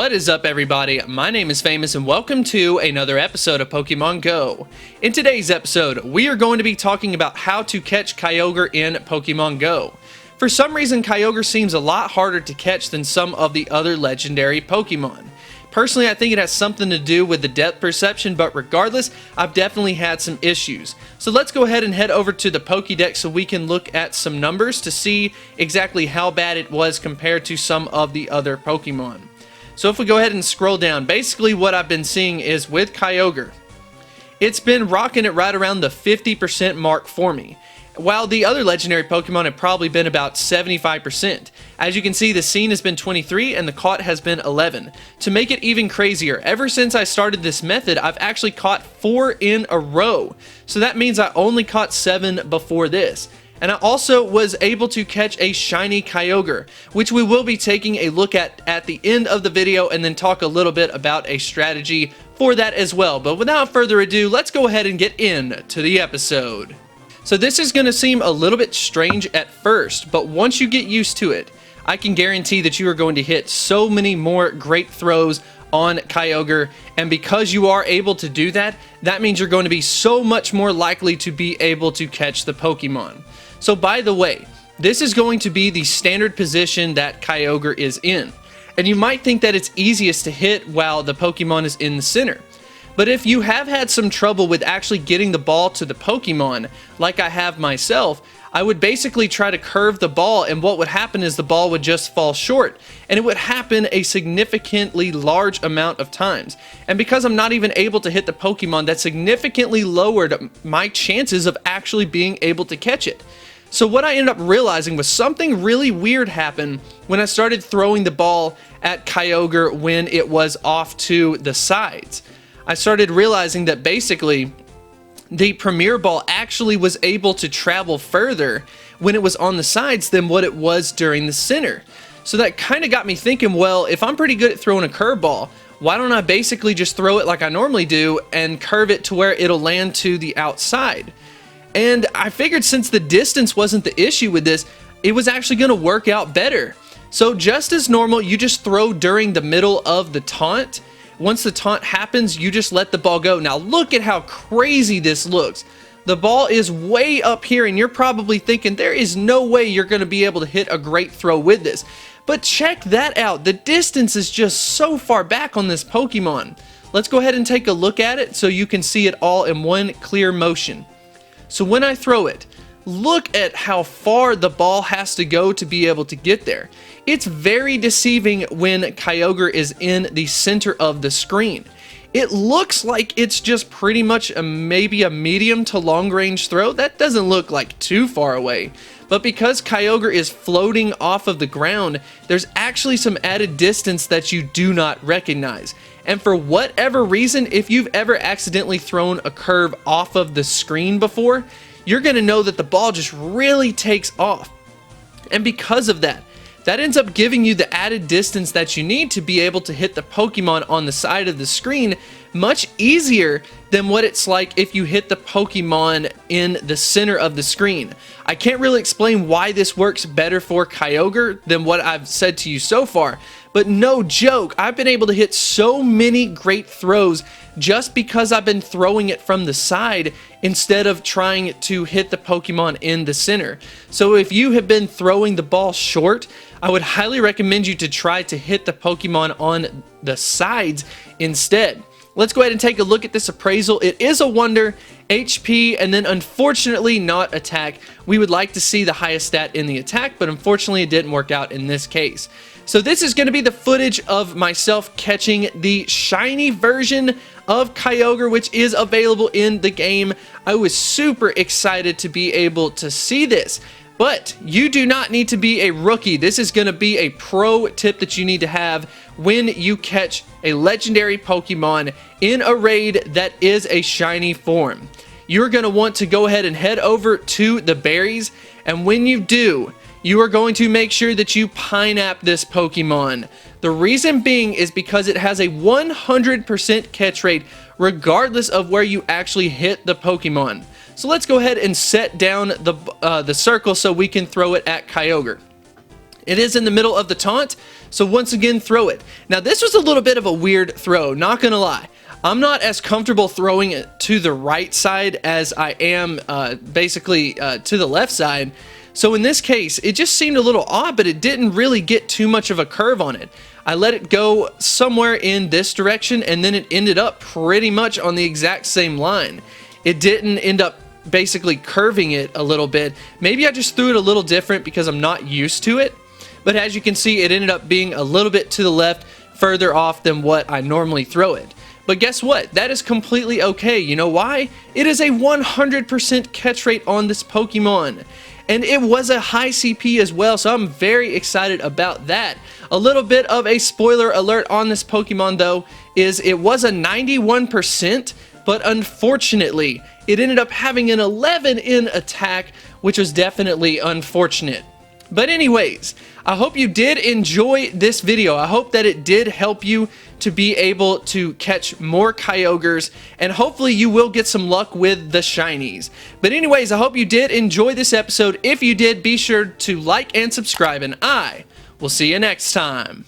What is up, everybody? My name is Famous and welcome to another episode of Pokemon Go. In today's episode, we are going to be talking about how to catch Kyogre in Pokemon Go. For some reason, Kyogre seems a lot harder to catch than some of the other legendary Pokemon. Personally, I think it has something to do with the depth perception, but regardless, I've definitely had some issues. So let's go ahead and head over to the Pokédex so we can look at some numbers to see exactly how bad it was compared to some of the other Pokemon. So if we go ahead and scroll down, basically what I've been seeing is with Kyogre, it's been rocking it right around the 50% mark for me, while the other legendary Pokemon have probably been about 75%. As you can see, the scene has been 23 and the caught has been 11. To make it even crazier, ever since I started this method, I've actually caught 4 in a row. So that means I only caught 7 before this. And I also was able to catch a shiny Kyogre, which we will be taking a look at the end of the video and then talk a little bit about a strategy for that as well. But without further ado, let's go ahead and get into the episode. So this is going to seem a little bit strange at first, but once you get used to it, I can guarantee that you are going to hit so many more great throws on Kyogre, and because you are able to do that, that means you're going to be so much more likely to be able to catch the Pokemon. So by the way, this is going to be the standard position that Kyogre is in, and you might think that it's easiest to hit while the Pokemon is in the center. But if you have had some trouble with actually getting the ball to the Pokemon, like I have myself, I would basically try to curve the ball, and what would happen is the ball would just fall short, and it would happen a significantly large amount of times. And because I'm not even able to hit the Pokemon, that significantly lowered my chances of actually being able to catch it. So what I ended up realizing was something really weird happened when I started throwing the ball at Kyogre when it was off to the sides. I started realizing that basically the Premier Ball actually was able to travel further when it was on the sides than what it was during the center. So that kind of got me thinking, well, if I'm pretty good at throwing a curveball, why don't I basically just throw it like I normally do and curve it to where it'll land to the outside? And I figured since the distance wasn't the issue with this, it was actually going to work out better. So just as normal, you just throw during the middle of the taunt. Once the taunt happens, you just let the ball go. Now look at how crazy this looks. The ball is way up here and you're probably thinking there is no way you're going to be able to hit a great throw with this. But check that out. The distance is just so far back on this Pokemon. Let's go ahead and take a look at it so you can see it all in one clear motion. So when I throw it, look at how far the ball has to go to be able to get there. It's very deceiving when Kyogre is in the center of the screen. It looks like it's just pretty much maybe a medium to long range throw. That doesn't look like too far away. But because Kyogre is floating off of the ground, there's actually some added distance that you do not recognize. And for whatever reason, if you've ever accidentally thrown a curve off of the screen before, you're going to know that the ball just really takes off. And because of that, that ends up giving you the added distance that you need to be able to hit the Pokemon on the side of the screen much easier than what it's like if you hit the Pokemon in the center of the screen. I can't really explain why this works better for Kyogre than what I've said to you so far, but no joke, I've been able to hit so many great throws just because I've been throwing it from the side instead of trying to hit the Pokemon in the center. So if you have been throwing the ball short, I would highly recommend you to try to hit the Pokemon on the sides instead. Let's go ahead and take a look at this appraisal. It is a wonder, HP, and then unfortunately not attack. We would like to see the highest stat in the attack, but unfortunately it didn't work out in this case. So this is going to be the footage of myself catching the shiny version of Kyogre, which is available in the game. I was super excited to be able to see this. But you do not need to be a rookie. This is going to be a pro tip that you need to have when you catch a legendary Pokemon in a raid that is a shiny form. You're going to want to go ahead and head over to the berries, and when you do, you are going to make sure that you Pineapple this Pokemon. The reason being is because it has a 100% catch rate regardless of where you actually hit the Pokemon. So let's go ahead and set down the circle so we can throw it at Kyogre. It is in the middle of the taunt, so once again, throw it. Now, this was a little bit of a weird throw, not gonna lie. I'm not as comfortable throwing it to the right side as I am basically to the left side. So in this case, it just seemed a little odd, but it didn't really get too much of a curve on it. I let it go somewhere in this direction, and then it ended up pretty much on the exact same line. It didn't end up basically curving it a little bit. Maybe I just threw it a little different because I'm not used to it. But as you can see, it ended up being a little bit to the left, further off than what I normally throw it. But guess what? That is completely okay. You know why? It is a 100% catch rate on this Pokemon. And it was a high CP as well, so I'm very excited about that. A little bit of a spoiler alert on this Pokemon, though, is it was a 91%, but unfortunately, it ended up having an 11 in attack, which was definitely unfortunate. But anyways, I hope you did enjoy this video. I hope that it did help you to be able to catch more Kyogres, and hopefully you will get some luck with the shinies. But anyways, I hope you did enjoy this episode. If you did, be sure to like and subscribe, and I will see you next time.